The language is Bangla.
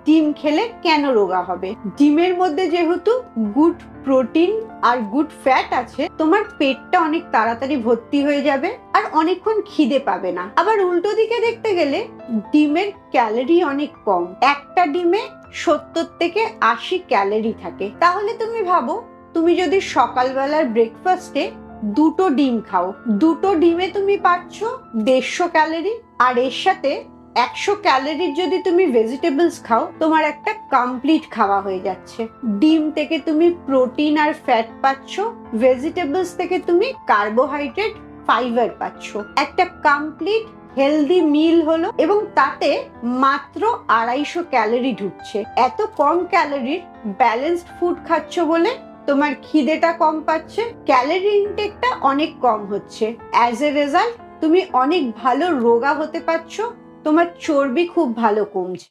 ডিম খেলে কেন রোগা হবে। ডিমের মধ্যে যেহেতু গুড প্রোটিন আর গুড ফ্যাট আছে, তোমার পেটটা অনেক তাড়াতাড়ি ভর্তি হয়ে যাবে আর অনেকক্ষণ খিদে পাবে না। আবার উল্টো দিকে দেখতে গেলে ডিমের ক্যালোরি অনেক কম, একটা ডিমে 70 থেকে 80 ক্যালোরি থাকে। তাহলে তুমি ভাবো, তুমি যদি সকালবেলার ব্রেকফাস্টে দুটো ডিম খাও, দুটো ডিমে তুমি পাচ্ছ 150 ক্যালোরি, আর এর সাথে 100 ক্যালোরির যদি তুমি ভেজিটেবলস খাও, তোমার একটা কমপ্লিট খাওয়া হয়ে যাচ্ছে। ডিম থেকে তুমি প্রোটিন আর ফ্যাট পাচ্ছ, ভেজিটেবলস থেকে তুমি কার্বোহাইড্রেট, ফাইবার পাচ্ছ। একটা কমপ্লিট হেলদি মিল হলো, এবং তাতে মাত্র 250 ক্যালোরি ঢুকছে। এত কম ক্যালোরির ব্যালেন্সড ফুড খাচ্ছ বলে তোমার খিদেটা কম পাচ্ছে, ক্যালোরি ইনটেকটা অনেক কম হচ্ছে। অ্যাজ এ রেজাল্ট তুমি অনেক ভালো রোগা হতে পারছো, তোমার চর্বি খুব ভালো কমছে।